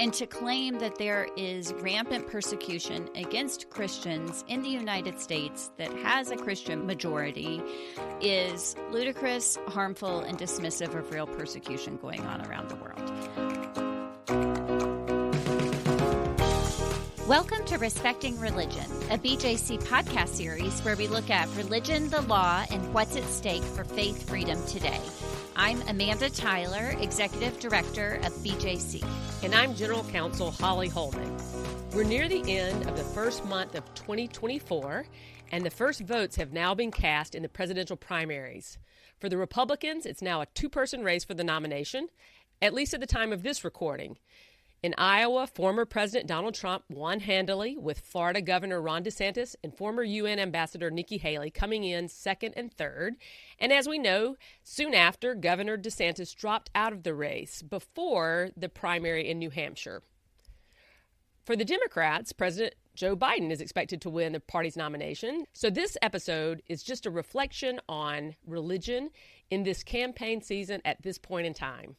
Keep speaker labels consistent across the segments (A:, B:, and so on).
A: and to claim that there is rampant persecution against Christians in the United States that has a Christian majority is ludicrous, harmful, and dismissive of real persecution going on around the world. Welcome to Respecting Religion, a BJC podcast series where we look at religion, the law, and what's at stake for faith freedom today. I'm Amanda Tyler, Executive Director of BJC.
B: And I'm General Counsel Holly Hollman. We're near the end of the first month of 2024, and the first votes have now been cast in the presidential primaries. For the Republicans, it's now a two-person race for the nomination, at least at the time of this recording. In Iowa, former President Donald Trump won handily, with Florida Governor Ron DeSantis and former UN Ambassador Nikki Haley coming in second and third. And as we know, soon after, Governor DeSantis dropped out of the race before the primary in New Hampshire. For the Democrats, President Joe Biden is expected to win the party's nomination. So this episode is just a reflection on religion in this campaign season at this point in time.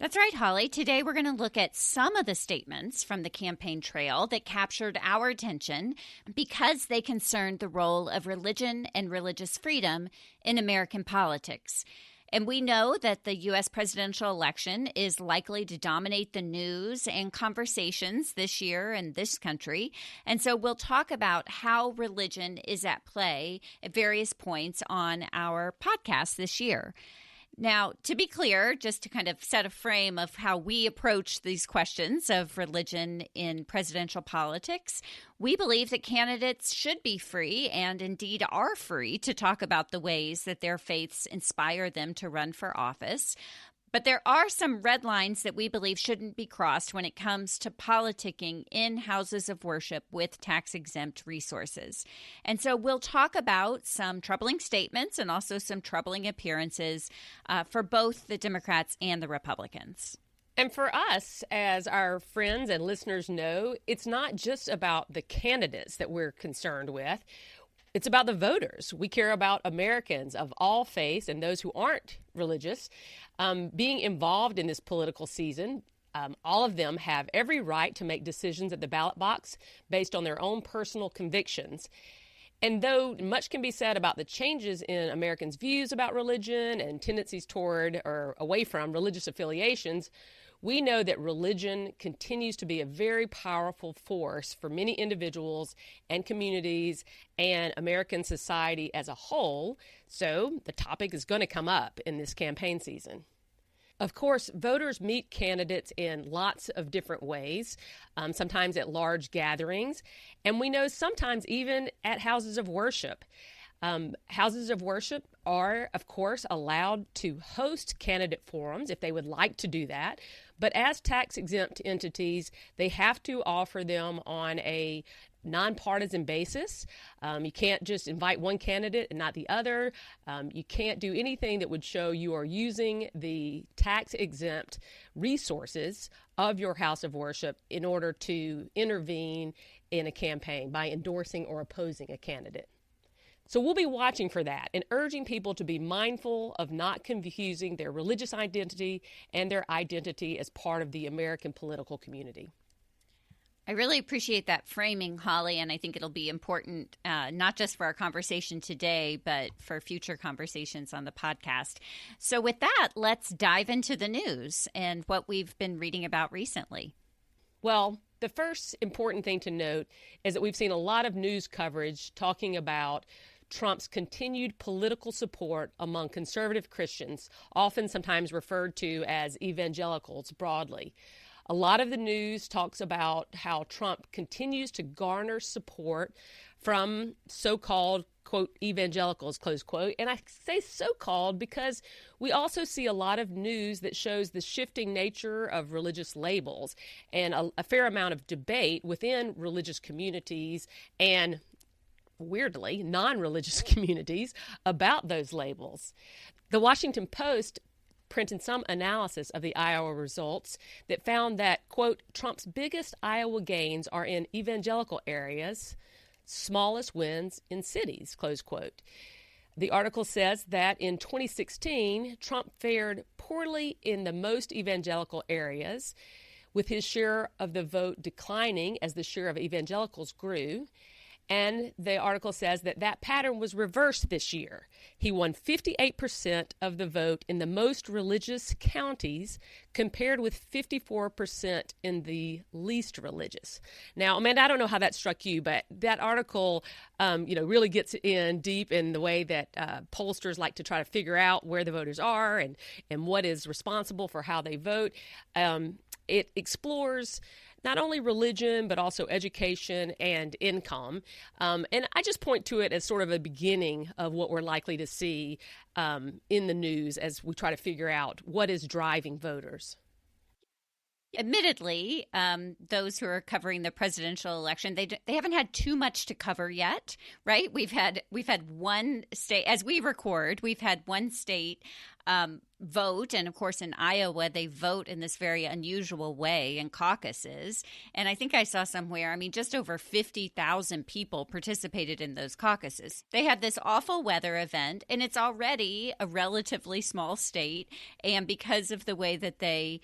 A: That's right, Holly. Today we're going to look at some of the statements from the campaign trail that captured our attention because they concerned the role of religion and religious freedom in American politics. And we know that the U.S. presidential election is likely to dominate the news and conversations this year in this country. And so we'll talk about how religion is at play at various points on our podcast this year. Now, to be clear, just to kind of set a frame of how we approach these questions of religion in presidential politics, we believe that candidates should be free and indeed are free to talk about the ways that their faiths inspire them to run for office. But there are some red lines that we believe shouldn't be crossed when it comes to politicking in houses of worship with tax-exempt resources. And so we'll talk about some troubling statements and also some troubling appearances for both the Democrats and the Republicans.
B: And for us, as our friends and listeners know, it's not just about the candidates that we're concerned with. It's about the voters. We care about Americans of all faiths and those who aren't religious being involved in this political season. All of them have every right to make decisions at the ballot box based on their own personal convictions. And though much can be said about the changes in Americans' views about religion and tendencies toward or away from religious affiliations, we know that religion continues to be a very powerful force for many individuals and communities and American society as a whole. So the topic is going to come up in this campaign season. Of course, voters meet candidates in lots of different ways, sometimes at large gatherings, and we know sometimes even at houses of worship. Houses of worship are, of course, allowed to host candidate forums if they would like to do that. But as tax-exempt entities, they have to offer them on a nonpartisan basis. You can't just invite one candidate and not the other. You can't do anything that would show you are using the tax-exempt resources of your house of worship in order to intervene in a campaign by endorsing or opposing a candidate. So we'll be watching for that and urging people to be mindful of not confusing their religious identity and their identity as part of the American political community.
A: I really appreciate that framing, Holly, and I think it'll be important not just for our conversation today, but for future conversations on the podcast. So with that, let's dive into the news and what we've been reading about recently.
B: Well, the first important thing to note is that we've seen a lot of news coverage talking about Trump's continued political support among conservative Christians, often sometimes referred to as evangelicals broadly. A lot of the news talks about how Trump continues to garner support from so-called, quote, evangelicals, close quote. And I say so-called because we also see a lot of news that shows the shifting nature of religious labels and a fair amount of debate within religious communities and, weirdly, non-religious communities about those labels. The Washington Post printed some analysis of the Iowa results that found that, quote, Trump's biggest Iowa gains are in evangelical areas, smallest wins in cities, close quote. The article says that in 2016, Trump fared poorly in the most evangelical areas, with his share of the vote declining as the share of evangelicals grew. And the article says that that pattern was reversed this year. He won 58% of the vote in the most religious counties, compared with 54% in the least religious. Now, Amanda, I don't know how that struck you, but that article, really gets in deep in the way that pollsters like to try to figure out where the voters are and what is responsible for how they vote. It explores not only religion, but also education and income. And I just point to it as sort of a beginning of what we're likely to see in the news as we try to figure out what is driving voters.
A: Admittedly, those who are covering the presidential election, they haven't had too much to cover yet, right? We've had one state, as we record, we've had one state vote. And of course, in Iowa, they vote in this very unusual way in caucuses. And I think I saw somewhere, just over 50,000 people participated in those caucuses. They had this awful weather event, and it's already a relatively small state. And because of the way that they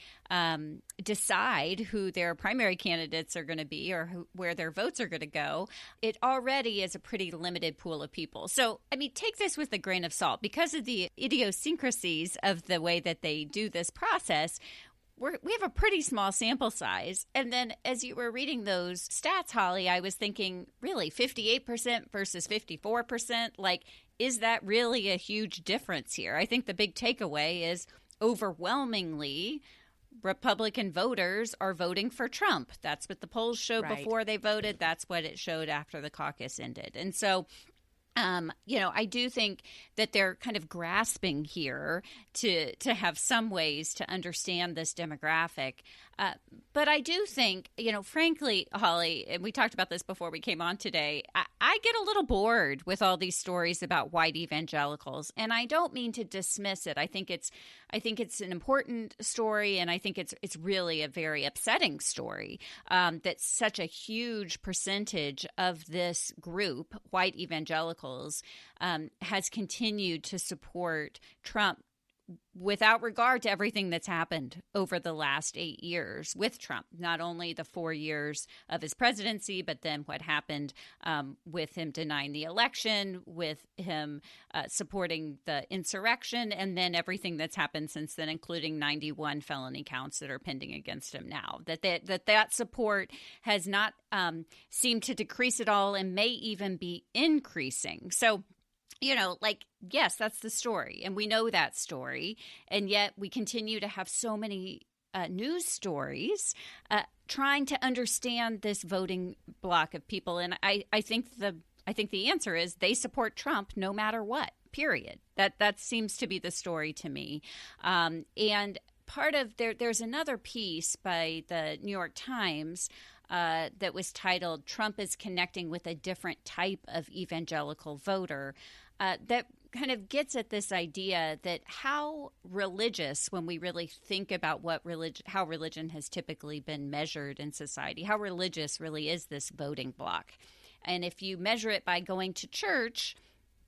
A: decide who their primary candidates are going to be or where their votes are going to go, it already is a pretty limited pool of people. So, take this with a grain of salt. Because of the idiosyncrasies of the way that they do this process, we have a pretty small sample size. And then as you were reading those stats, Holly, I was thinking, really, 58% versus 54%? Is that really a huge difference here? I think the big takeaway is overwhelmingly Republican voters are voting for Trump. That's what the polls showed before they voted. That's what it showed after the caucus ended. And so I do think that they're kind of grasping here to have some ways to understand this demographic. But I do think, frankly, Holly, and we talked about this before we came on today, I get a little bored with all these stories about white evangelicals, and I don't mean to dismiss it. I think it's an important story, and I think it's really a very upsetting story that such a huge percentage of this group, white evangelicals, has continued to support Trump without regard to everything that's happened over the last 8 years with Trump, not only the 4 years of his presidency, but then what happened with him denying the election, with him supporting the insurrection, and then everything that's happened since then, including 91 felony counts that are pending against him now. That support has not seemed to decrease at all and may even be increasing. So, yes, that's the story, and we know that story, and yet we continue to have so many news stories trying to understand this voting block of people. And I think the answer is they support Trump no matter what. Period. That seems to be the story to me. And part of there's another piece by the New York Times that was titled "Trump is Connecting with a Different Type of Evangelical Voter." That kind of gets at this idea that how religious, when we really think about how religion has typically been measured in society, how religious really is this voting block. And if you measure it by going to church,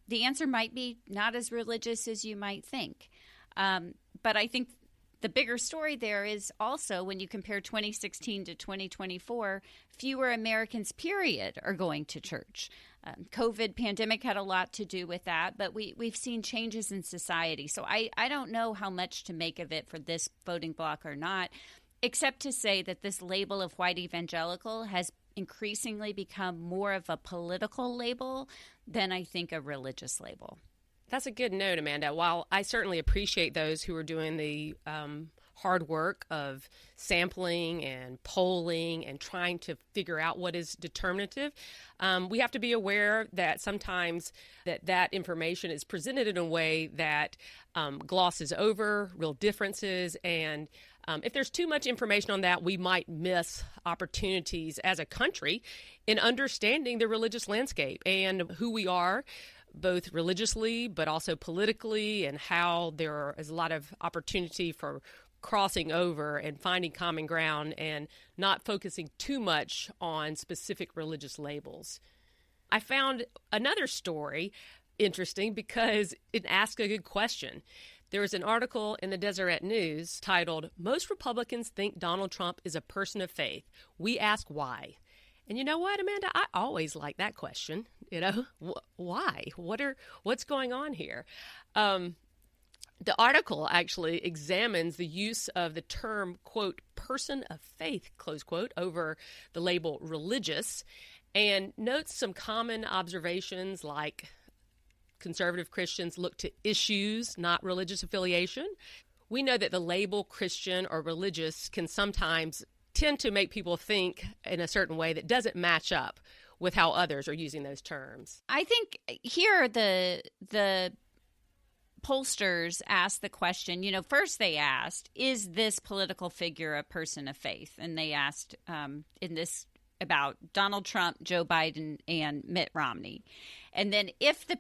A: the answer might be not as religious as you might think. But I think the bigger story there is also when you compare 2016 to 2024, fewer Americans, period, are going to church. COVID pandemic had a lot to do with that, but we've seen changes in society. So I don't know how much to make of it for this voting bloc or not, except to say that this label of white evangelical has increasingly become more of a political label than I think a religious label.
B: That's a good note, Amanda. While I certainly appreciate those who are doing the hard work of sampling and polling and trying to figure out what is determinative, we have to be aware that sometimes that information is presented in a way that glosses over real differences. And if there's too much information on that, we might miss opportunities as a country in understanding the religious landscape and who we are, both religiously, but also politically, and how there is a lot of opportunity for crossing over and finding common ground and not focusing too much on specific religious labels. I found another story interesting because it asked a good question. There was an article in the Deseret News titled, "Most Republicans Think Donald Trump is a Person of Faith. We ask why." And you know what, Amanda? I always like that question. Why? What's going on here? The article actually examines the use of the term, quote, person of faith, close quote, over the label religious, and notes some common observations like conservative Christians look to issues, not religious affiliation. We know that the label Christian or religious can sometimes tend to make people think in a certain way that doesn't match up with how others are using those terms.
A: I think here the pollsters asked the question, first they asked, is this political figure a person of faith? And they asked in this about Donald Trump, Joe Biden, and Mitt Romney. And then if the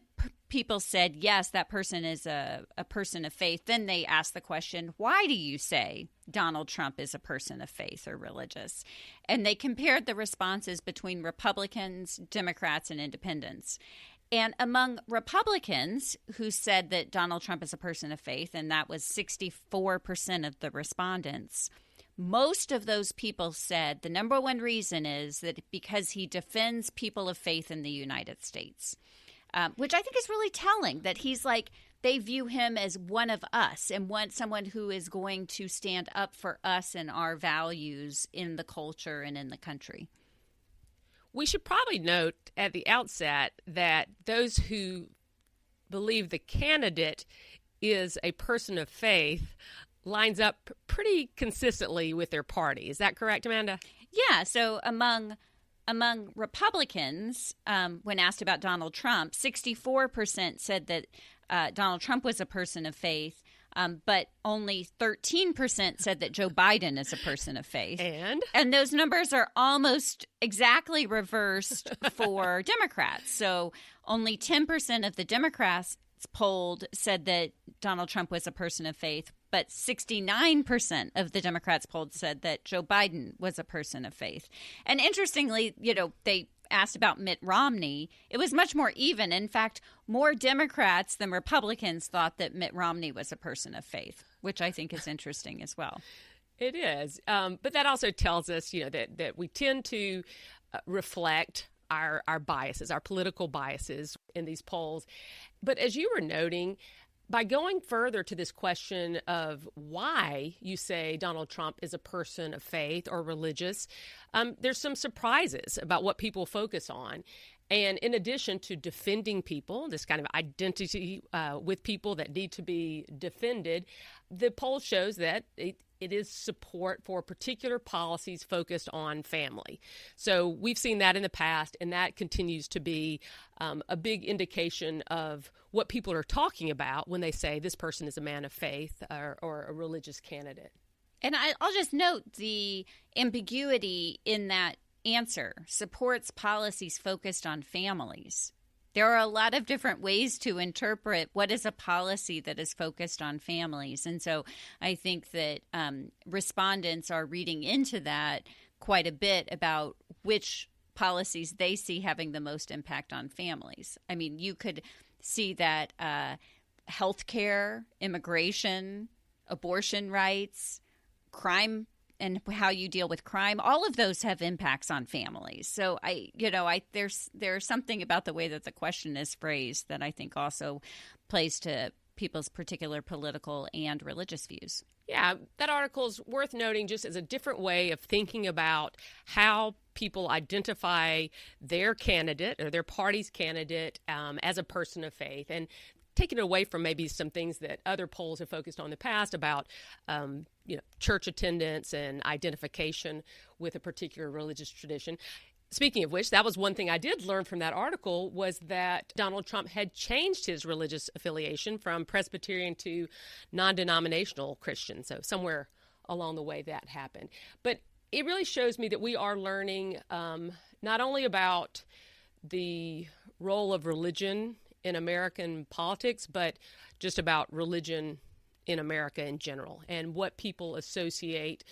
A: people said, yes, that person is a person of faith, then they asked the question, why do you say Donald Trump is a person of faith or religious? And they compared the responses between Republicans, Democrats, and independents. And among Republicans who said that Donald Trump is a person of faith, and that was 64% of the respondents, most of those people said the number one reason is that because he defends people of faith in the United States, which I think is really telling, that he's like, they view him as one of us and want someone who is going to stand up for us and our values in the culture and in the country.
B: We should probably note at the outset that those who believe the candidate is a person of faith lines up pretty consistently with their party. Is that correct, Amanda?
A: Yeah. So among Republicans, when asked about Donald Trump, 64% said that Donald Trump was a person of faith, but only 13% said that Joe Biden is a person of faith. And those numbers are almost exactly reversed for Democrats. So only 10% of the Democrats polled said that Donald Trump was a person of faith, but 69% of the Democrats polled said that Joe Biden was a person of faith. And interestingly, they asked about Mitt Romney. It was much more even. In fact, more Democrats than Republicans thought that Mitt Romney was a person of faith, which I think is interesting as well.
B: It is. But that also tells us, that we tend to reflect our biases, our political biases in these polls. But as you were noting, by going further to this question of why you say Donald Trump is a person of faith or religious, there's some surprises about what people focus on. And in addition to defending people, this kind of identity with people that need to be defended, the poll shows that it is support for particular policies focused on family. So we've seen that in the past, and that continues to be a big indication of what people are talking about when they say this person is a man of faith or a religious candidate.
A: And I'll just note the ambiguity in that answer: supports policies focused on families. There are a lot of different ways to interpret what is a policy that is focused on families. And so I think that respondents are reading into that quite a bit about which policies they see having the most impact on families. I mean, you could see that healthcare, immigration, abortion rights, crime, and how you deal with crime, all of those have impacts on families. So there's something about the way that the question is phrased that I think also plays to people's particular political and religious views.
B: Yeah, that article is worth noting just as a different way of thinking about how people identify their candidate or their party's candidate as a person of faith, and taking it away from maybe some things that other polls have focused on in the past about church attendance and identification with a particular religious tradition. Speaking of which, that was one thing I did learn from that article, was that Donald Trump had changed his religious affiliation from Presbyterian to non-denominational Christian. So somewhere along the way that happened. But it really shows me that we are learning not only about the role of religion in American politics, but just about religion in America in general and what people associate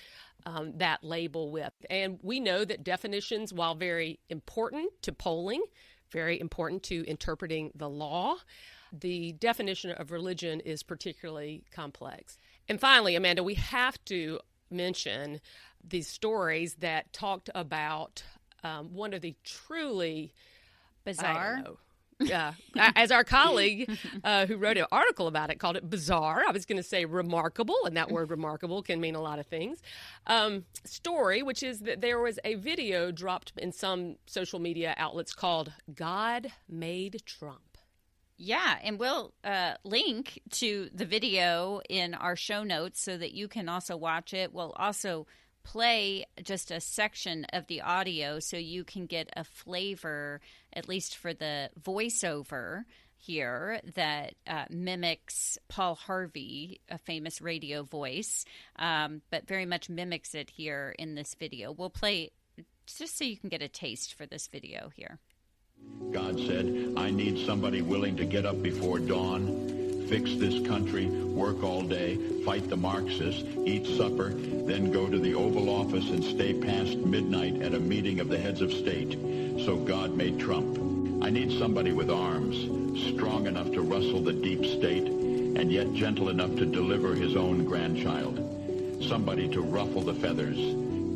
B: that label with. And we know that definitions, while very important to polling, very important to interpreting the law, the definition of religion is particularly complex. And finally, Amanda, we have to mention these stories that talked about one of the truly
A: bizarre.
B: As our colleague who wrote an article about it called it bizarre. I was going to say remarkable, and that word remarkable can mean a lot of things. Story, which is that there was a video dropped in some social media outlets called God Made Trump.
A: Yeah, and we'll link to the video in our show notes so that you can also watch it. We'll also play just a section of the audio so you can get a flavor, at least for the voiceover here, that mimics Paul Harvey, a famous radio voice, but very much mimics it here in this video. We'll play just so you can get a taste for this video here.
C: God said, I need somebody willing to get up before dawn, fix this country, work all day, fight the Marxists, eat supper, then go to the Oval Office and stay past midnight at a meeting of the heads of state. So God made Trump. I need somebody with arms, strong enough to rustle the deep state, and yet gentle enough to deliver his own grandchild. Somebody to ruffle the feathers,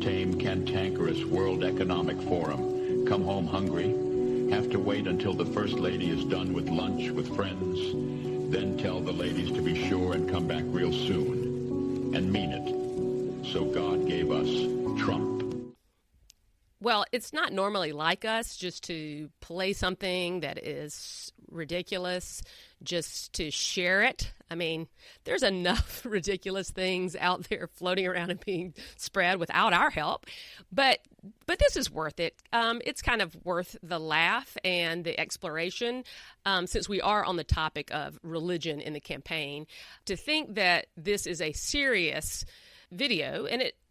C: tame cantankerous World Economic Forum, come home hungry, have to wait until the First Lady is done with lunch with friends, then tell the ladies to be sure and come back real soon, and mean it. So God gave us Trump.
B: Well, it's not normally like us just to play something that is ridiculous, just to share it. I mean, there's enough ridiculous things out there floating around and being spread without our help. But this is worth it. It's kind of worth the laugh and the exploration, since we are on the topic of religion in the campaign, to think that this is a serious video,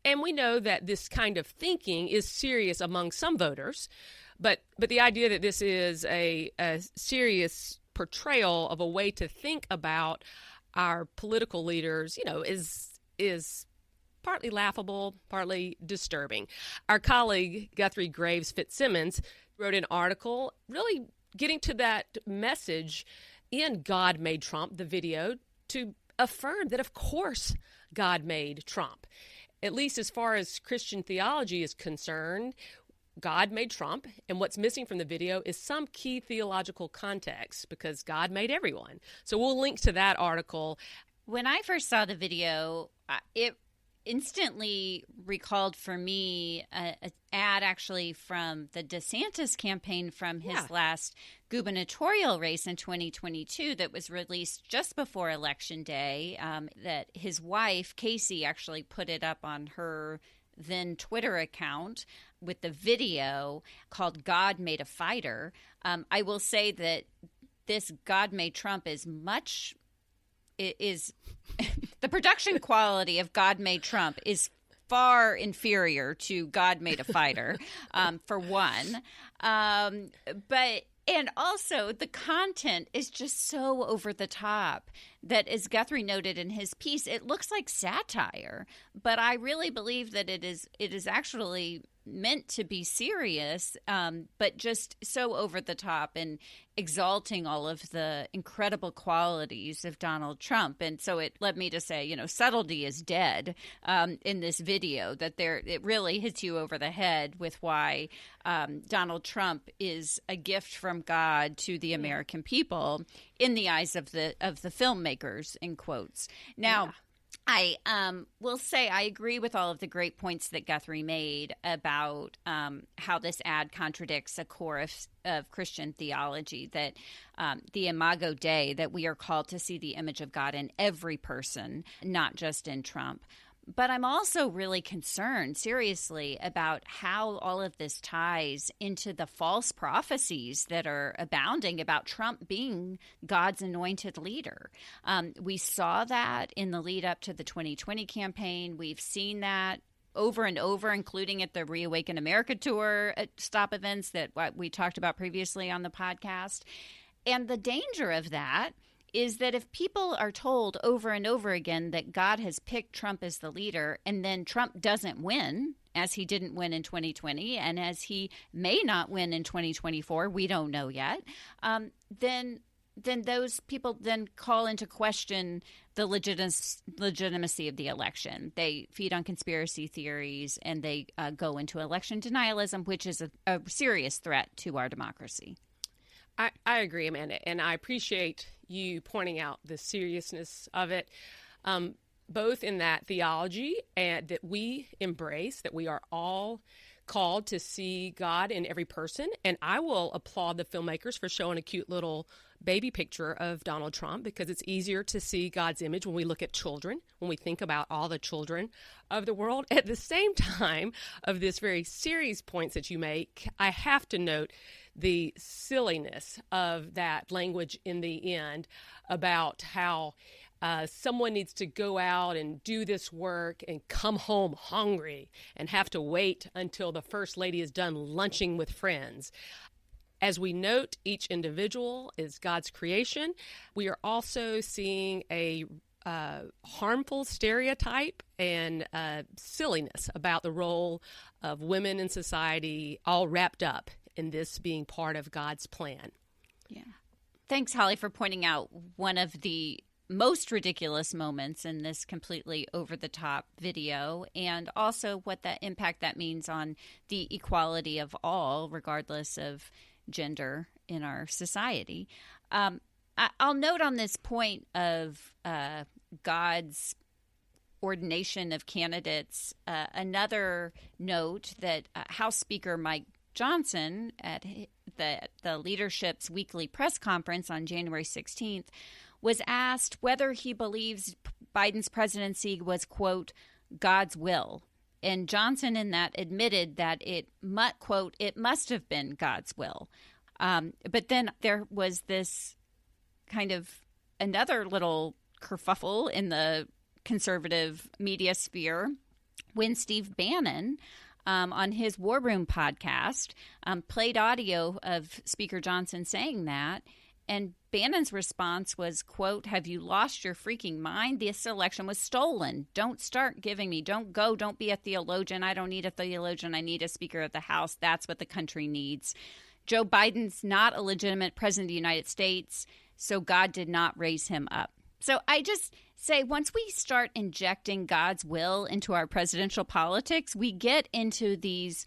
B: and we know that this kind of thinking is serious among some voters, but the idea that this is a serious portrayal of a way to think about our political leaders, is partly laughable, partly disturbing. Our colleague Guthrie Graves Fitzsimmons wrote an article really getting to that message in God Made Trump, the video, to affirm that, of course, God made Trump. At least as far as Christian theology is concerned, God made Trump, and what's missing from the video is some key theological context, because God made everyone. So we'll link to that article.
A: When I first saw the video, it instantly recalled for me an ad actually from the DeSantis campaign from his last gubernatorial race in 2022 that was released just before Election Day, that his wife, Casey, actually put it up on her then Twitter account with the video called God Made a Fighter. I will say that this God Made Trump is the production quality of God Made Trump is far inferior to God Made a Fighter, for one. And also the content is just so over the top that, as Guthrie noted in his piece, it looks like satire. But I really believe that it is actually meant to be serious, but just so over the top and exalting all of the incredible qualities of Donald Trump. And so it led me to say, subtlety is dead in this video, that it really hits you over the head with why Donald Trump is a gift from God to the American people in the eyes of the filmmakers, in quotes. Now, yeah. I will say I agree with all of the great points that Guthrie made about how this ad contradicts a core of Christian theology, that the Imago Dei, that we are called to see the image of God in every person, not just in Trump. But I'm also really concerned, seriously, about how all of this ties into the false prophecies that are abounding about Trump being God's anointed leader. We saw that in the lead up to the 2020 campaign. We've seen that over and over, including at the Reawaken America tour stop events that we talked about previously on the podcast. And the danger of that is that if people are told over and over again that God has picked Trump as the leader, and then Trump doesn't win, as he didn't win in 2020, and as he may not win in 2024, we don't know yet, then then those people then call into question the legitimacy of the election. They feed on conspiracy theories, and they go into election denialism, which is a serious threat to our democracy.
B: I agree, Amanda, and I appreciate you pointing out the seriousness of it, both in that theology and that we embrace, that we are all called to see God in every person. And I will applaud the filmmakers for showing a cute little baby picture of Donald Trump, because it's easier to see God's image when we look at children, when we think about all the children of the world. At the same time of this very serious points that you make, I have to note the silliness of that language in the end about how someone needs to go out and do this work and come home hungry and have to wait until the First Lady is done lunching with friends. As we note, each individual is God's creation. We are also seeing a harmful stereotype and silliness about the role of women in society, all wrapped up in this being part of God's plan.
A: Yeah. Thanks, Holly, for pointing out one of the most ridiculous moments in this completely over-the-top video, and also what that impact that means on the equality of all, regardless of gender in our society. I'll note on this point of God's ordination of candidates, another note that House Speaker Mike Johnson at the leadership's weekly press conference on January 16th was asked whether he believes Biden's presidency was, quote, God's will. And Johnson in that admitted that it must have been God's will. But then there was this kind of another little kerfuffle in the conservative media sphere when Steve Bannon, on his War Room podcast, played audio of Speaker Johnson saying that. And Bannon's response was, quote, have you lost your freaking mind? This election was stolen. Don't start giving me. Don't go. Don't be a theologian. I don't need a theologian. I need a Speaker of the House. That's what the country needs. Joe Biden's not a legitimate president of the United States, so God did not raise him up. So I just say once we start injecting God's will into our presidential politics, we get into these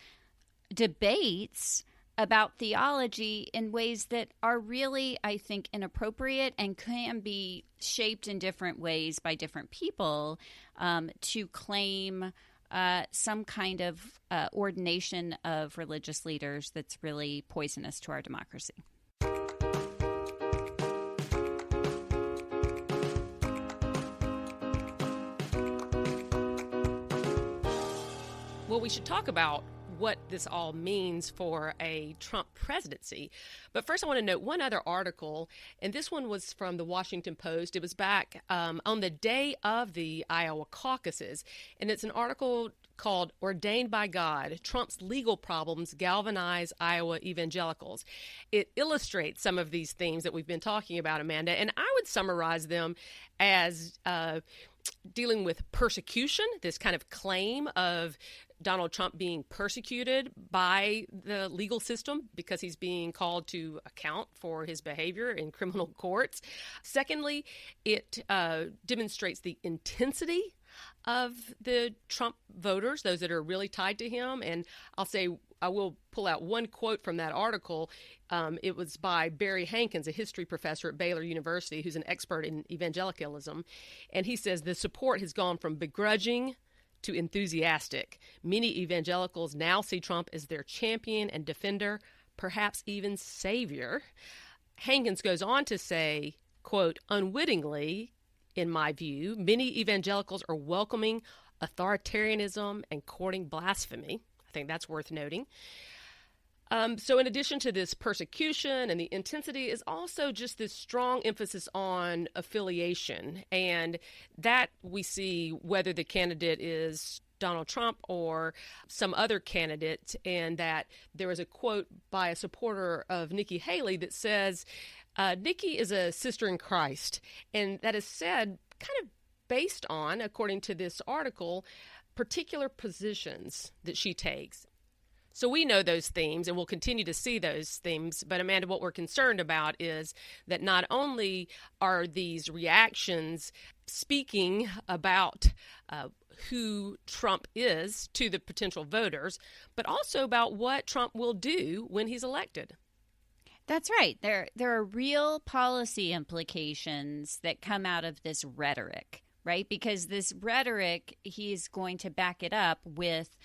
A: debates about theology in ways that are really, I think, inappropriate and can be shaped in different ways by different people to claim some kind of ordination of religious leaders that's really poisonous to our democracy.
B: Well, we should talk about what this all means for a Trump presidency. But first, I want to note one other article, and this one was from the Washington Post. It was back on the day of the Iowa caucuses, and it's an article called Ordained by God, Trump's Legal Problems Galvanize Iowa Evangelicals. It illustrates some of these themes that we've been talking about, Amanda, and I would summarize them as dealing with persecution, this kind of claim of Donald Trump being persecuted by the legal system because he's being called to account for his behavior in criminal courts. Secondly, it demonstrates the intensity of the Trump voters, those that are really tied to him. And I'll say, I will pull out one quote from that article. It was by Barry Hankins, a history professor at Baylor University, who's an expert in evangelicalism. And he says the support has gone from begrudging to enthusiastic. Many evangelicals now see Trump as their champion and defender, perhaps even savior. Hankins goes on to say, quote, unwittingly, in my view, many evangelicals are welcoming authoritarianism and courting blasphemy. I think that's worth noting. So in addition to this persecution and the intensity is also just this strong emphasis on affiliation. And that we see whether the candidate is Donald Trump or some other candidate. And that there is a quote by a supporter of Nikki Haley that says, Nikki is a sister in Christ. And that is said kind of based on, according to this article, particular positions that she takes. So we know those themes, and we'll continue to see those themes. But Amanda, what we're concerned about is that not only are these reactions speaking about who Trump is to the potential voters, but also about what Trump will do when he's elected.
A: That's right. There are real policy implications that come out of this rhetoric, right? Because this rhetoric, he's going to back it up with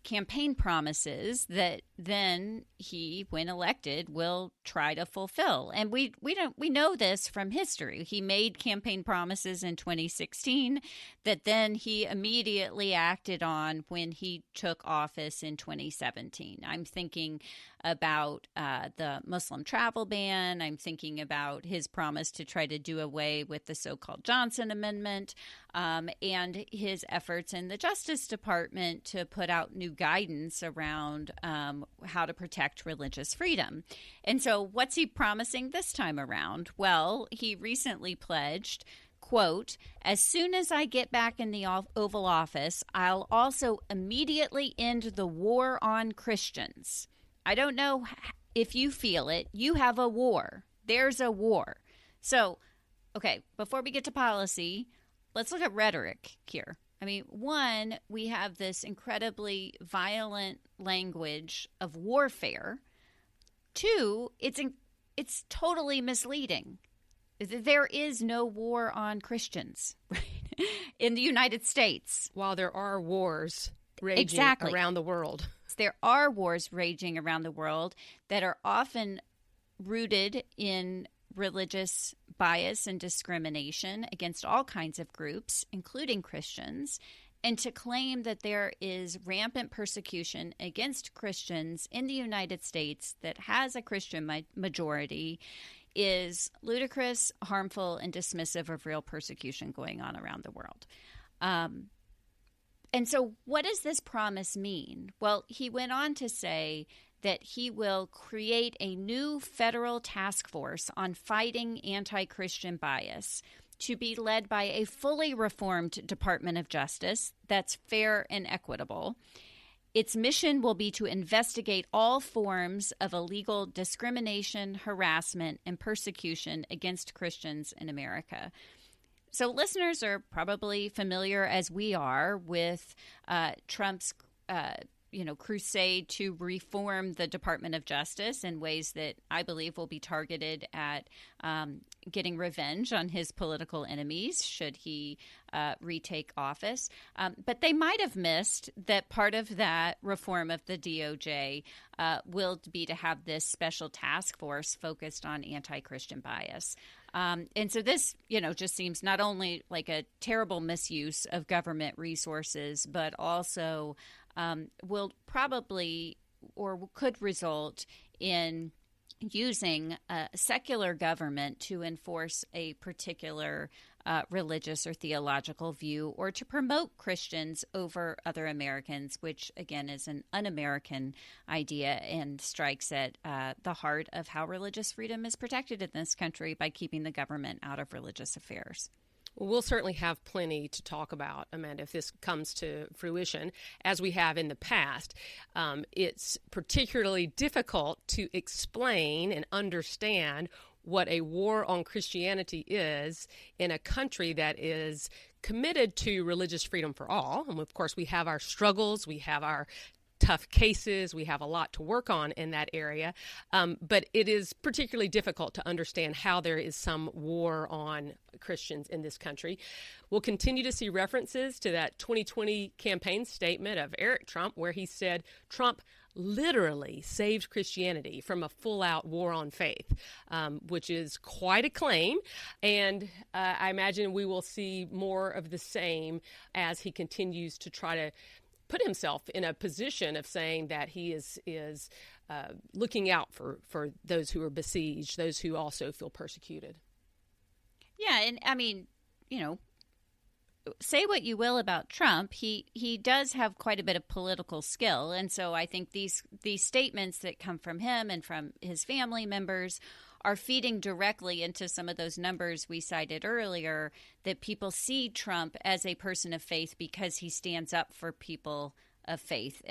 A: campaign promises that then he, when elected, will try to fulfill. And we know this from history. He made campaign promises in 2016 that then he immediately acted on when he took office in 2017. I'm thinking about the Muslim travel ban. I'm thinking about his promise to try to do away with the so-called Johnson Amendment, and his efforts in the Justice Department to put out new guidance around how to protect religious freedom. And so what's he promising this time around? Well, he recently pledged, quote, "As soon as I get back in the Oval Office, I'll also immediately end the war on Christians. I don't know if you feel it. You have a war. There's a war." So, okay, before we get to policy, let's look at rhetoric here. I mean, one, we have this incredibly violent language of warfare. Two, it's totally misleading. There is no war on Christians, right, in the United States.
B: While there are wars raging around the world.
A: There are wars raging around the world that are often rooted in religious bias and discrimination against all kinds of groups, including Christians. And to claim that there is rampant persecution against Christians in the United States that has a Christian majority is ludicrous, harmful, and dismissive of real persecution going on around the world. And so what does this promise mean? Well, he went on to say that he will create a new federal task force on fighting anti-Christian bias to be led by a fully reformed Department of Justice that's fair and equitable. Its mission will be to investigate all forms of illegal discrimination, harassment, and persecution against Christians in America. So listeners are probably familiar, as we are, with Trump's crusade to reform the Department of Justice in ways that I believe will be targeted at getting revenge on his political enemies should he retake office. But they might have missed that part of that reform of the DOJ will be to have this special task force focused on anti-Christian bias. And so this, just seems not only like a terrible misuse of government resources, but also will probably or could result in using a secular government to enforce a particular religious or theological view or to promote Christians over other Americans, which, again, is an un-American idea and strikes at the heart of how religious freedom is protected in this country by keeping the government out of religious affairs.
B: Well, we'll certainly have plenty to talk about, Amanda, if this comes to fruition, as we have in the past. It's particularly difficult to explain and understand what a war on Christianity is in a country that is committed to religious freedom for all. And of course, we have our struggles, we have our tough cases, we have a lot to work on in that area. But it is particularly difficult to understand how there is some war on Christians in this country. We'll continue to see references to that 2020 campaign statement of Eric Trump, where he said Trump literally saved Christianity from a full-out war on faith, which is quite a claim. And I imagine we will see more of the same as he continues to try to put himself in a position of saying that he is looking out for those who are besieged, those who also feel persecuted.
A: Yeah, and I mean, say what you will about Trump, he does have quite a bit of political skill, and so I think these statements that come from him and from his family members are feeding directly into some of those numbers we cited earlier, that people see Trump as a person of faith because he stands up for people of faith.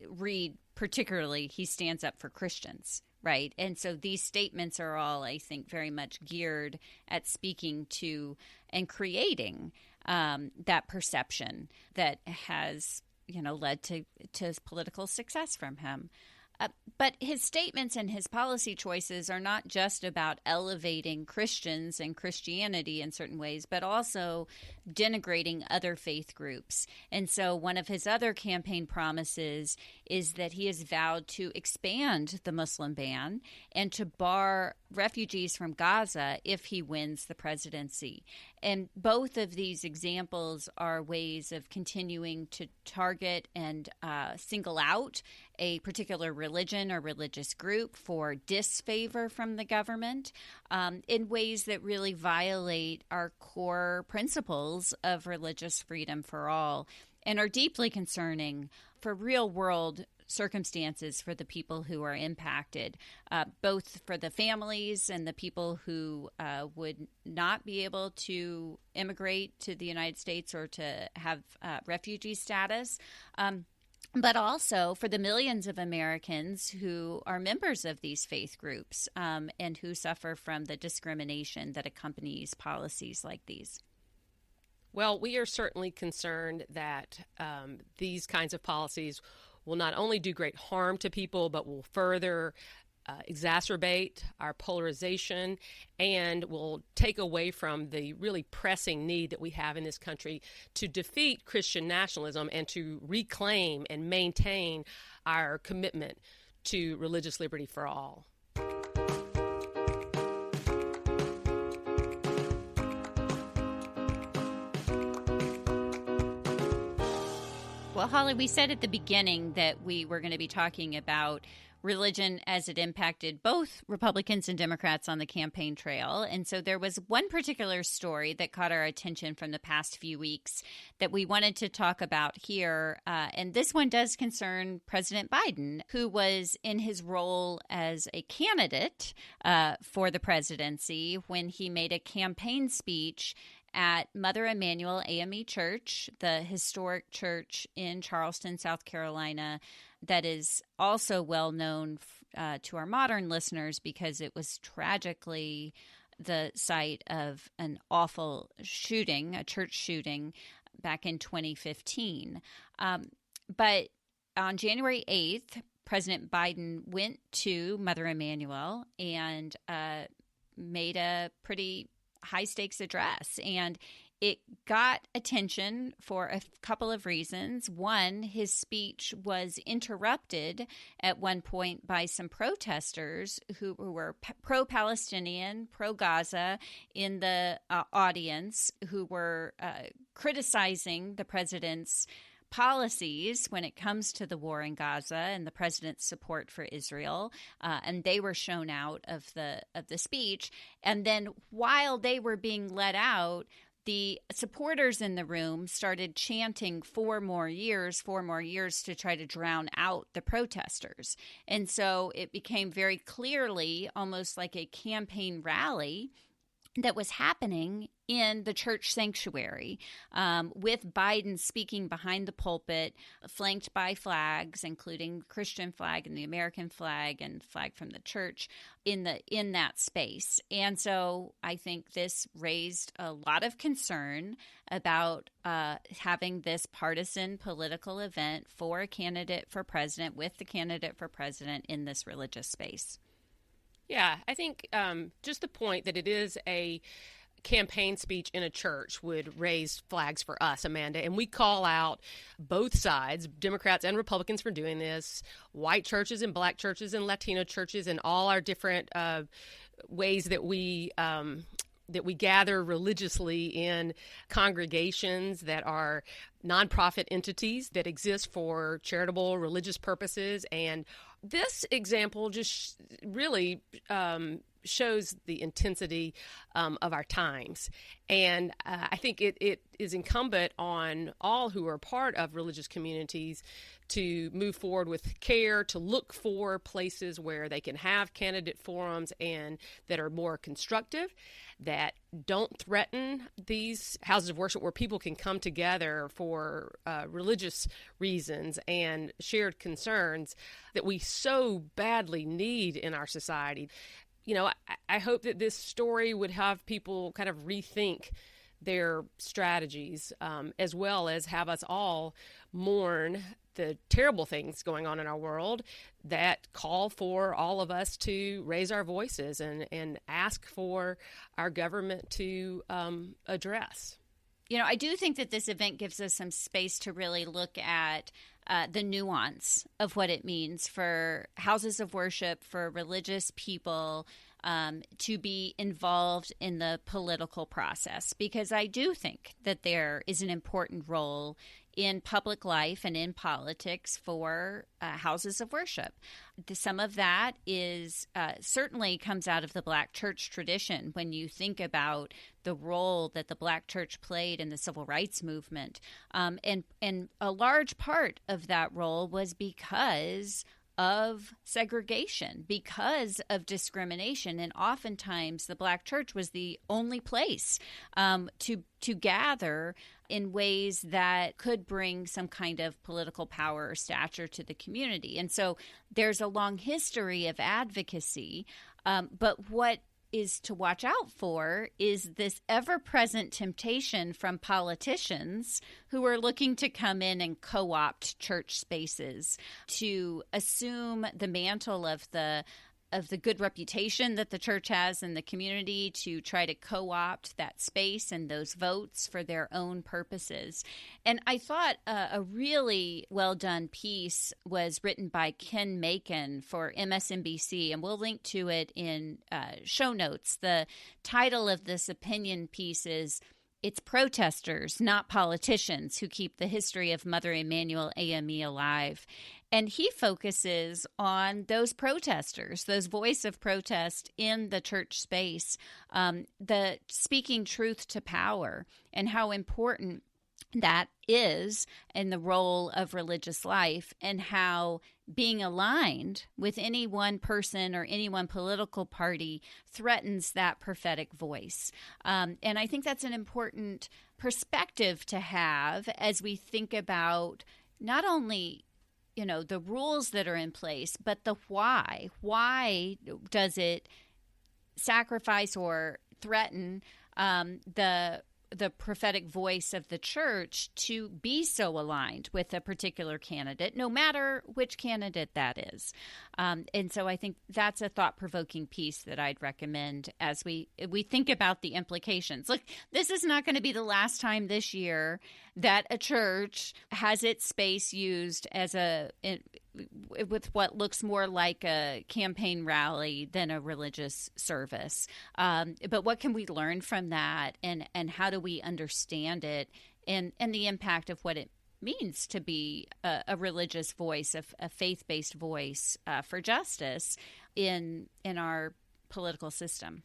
A: read particularly, he stands up for Christians, right? And so these statements are all, I think, very much geared at speaking to and creating that perception that has, led to his political success from him. But his statements and his policy choices are not just about elevating Christians and Christianity in certain ways, but also denigrating other faith groups. And so one of his other campaign promises is that he has vowed to expand the Muslim ban and to bar refugees from Gaza if he wins the presidency. And both of these examples are ways of continuing to target and single out a particular religion or religious group for disfavor from the government in ways that really violate our core principles of religious freedom for all and are deeply concerning for real-world circumstances for the people who are impacted, both for the families and the people who would not be able to immigrate to the United States or to have refugee status, but also for the millions of Americans who are members of these faith groups and who suffer from the discrimination that accompanies policies like these.
B: Well, we are certainly concerned that these kinds of policies will not only do great harm to people, but will further exacerbate our polarization and will take away from the really pressing need that we have in this country to defeat Christian nationalism and to reclaim and maintain our commitment to religious liberty for all.
A: Well, Holly, we said at the beginning that we were going to be talking about religion as it impacted both Republicans and Democrats on the campaign trail. And so there was one particular story that caught our attention from the past few weeks that we wanted to talk about here. And this one does concern President Biden, who was in his role as a candidate for the presidency when he made a campaign speech at Mother Emanuel AME Church, the historic church in Charleston, South Carolina, that is also well known to our modern listeners because it was tragically the site of an awful shooting, a church shooting back in 2015. But on January 8th, President Biden went to Mother Emanuel and made a pretty high-stakes address, and it got attention for a couple of reasons. One, his speech was interrupted at one point by some protesters who were pro-Palestinian, pro-Gaza in the audience, who were criticizing the president's policies when it comes to the war in Gaza and the president's support for Israel, and they were shown out of the speech. And then while they were being let out, the supporters in the room started chanting 4 more years to try to drown out the protesters. And so it became very clearly almost like a campaign rally that was happening in the church sanctuary, with Biden speaking behind the pulpit, flanked by flags, including the Christian flag and the American flag and flag from the church in that space. And so I think this raised a lot of concern about having this partisan political event for a candidate for president with the candidate for president in this religious space.
B: Yeah, I think just the point that it is a campaign speech in a church would raise flags for us, Amanda. And we call out both sides, Democrats and Republicans, for doing this, white churches and black churches and Latino churches and all our different ways that we gather religiously in congregations that are nonprofit entities that exist for charitable religious purposes. And this example just really shows the intensity of our times. And I think it is incumbent on all who are part of religious communities to move forward with care, to look for places where they can have candidate forums and that are more constructive, that don't threaten these houses of worship where people can come together for religious reasons and shared concerns that we so badly need in our society. I hope that this story would have people kind of rethink their strategies, as well as have us all mourn the terrible things going on in our world that call for all of us to raise our voices and ask for our government to address.
A: I do think that this event gives us some space to really look at the nuance of what it means for houses of worship, for religious people to be involved in the political process, because I do think that there is an important role in public life and in politics for houses of worship. Some of that is certainly comes out of the Black church tradition when you think about the role that the Black church played in the civil rights movement. And a large part of that role was because of segregation, because of discrimination. And oftentimes the Black church was the only place to gather in ways that could bring some kind of political power or stature to the community. And so there's a long history of advocacy, but what is to watch out for is this ever-present temptation from politicians who are looking to come in and co-opt church spaces, to assume the mantle of the good reputation that the church has in the community, to try to co-opt that space and those votes for their own purposes. And I thought a really well-done piece was written by Ken Macon for MSNBC, and we'll link to it in show notes. The title of this opinion piece is "It's Protesters, Not Politicians, Who Keep the History of Mother Emanuel AME Alive." And he focuses on those protesters, those voice of protest in the church space, the speaking truth to power, and how important that is in the role of religious life, and how being aligned with any one person or any one political party threatens that prophetic voice. And I think that's an important perspective to have as we think about not only the rules that are in place, but the why. Why does it sacrifice or threaten the prophetic voice of the church to be so aligned with a particular candidate, no matter which candidate that is? And so I think that's a thought-provoking piece that I'd recommend as we think about the implications. Look, this is not going to be the last time this year that a church has its space used as with what looks more like a campaign rally than a religious service. But what can we learn from that, and how do we understand it, and the impact of what it means to be a religious voice, a faith-based voice for justice in our political system?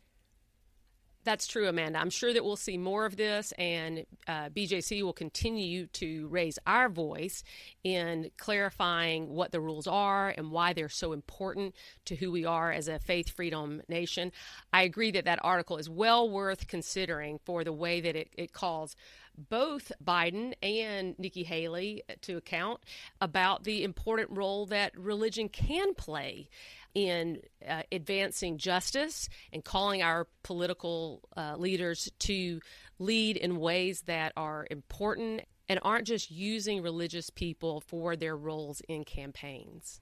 B: That's true, Amanda. I'm sure that we'll see more of this, and BJC will continue to raise our voice in clarifying what the rules are and why they're so important to who we are as a faith freedom nation. I agree that article is well worth considering for the way that it calls both Biden and Nikki Haley to account about the important role that religion can play in advancing justice and calling our political leaders to lead in ways that are important and aren't just using religious people for their roles in campaigns.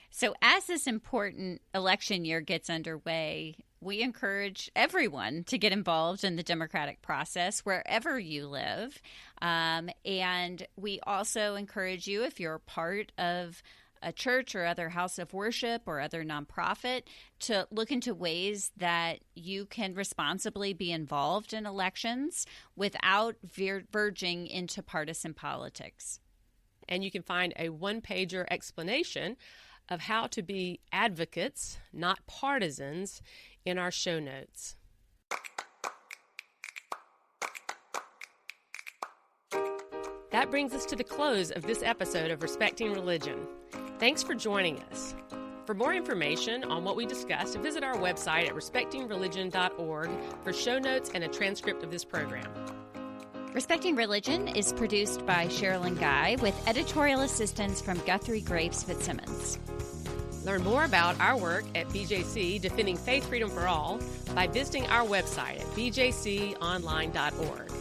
A: So as this important election year gets underway, we encourage everyone to get involved in the democratic process wherever you live. And we also encourage you, if you're part of a church or other house of worship or other nonprofit, to look into ways that you can responsibly be involved in elections without verging into partisan politics.
B: And you can find a one-pager explanation of how to be advocates, not partisans, in our show notes. That brings us to the close of this episode of Respecting Religion. Thanks for joining us. For more information on what we discussed, visit our website at respectingreligion.org for show notes and a transcript of this program.
A: Respecting Religion is produced by Sherilyn Guy with editorial assistance from Guthrie Graves Fitzsimmons.
B: Learn more about our work at BJC Defending Faith Freedom for All by visiting our website at bjconline.org.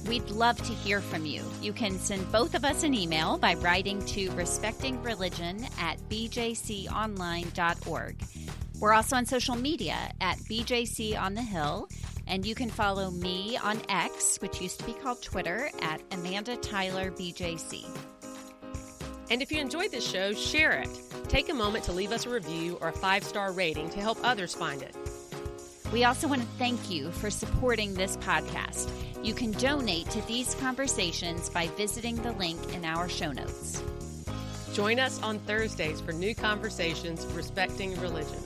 A: We'd love to hear from you. You can send both of us an email by writing to respectingreligion@bjconline.org. We're also on social media at BJC on the Hill, and you can follow me on X, which used to be called Twitter, at Amanda Tyler BJC.
B: And if you enjoyed this show, share it. Take a moment to leave us a review or a 5-star rating to help others find it.
A: We also want to thank you for supporting this podcast. You can donate to these conversations by visiting the link in our show notes.
B: Join us on Thursdays for new conversations respecting religion.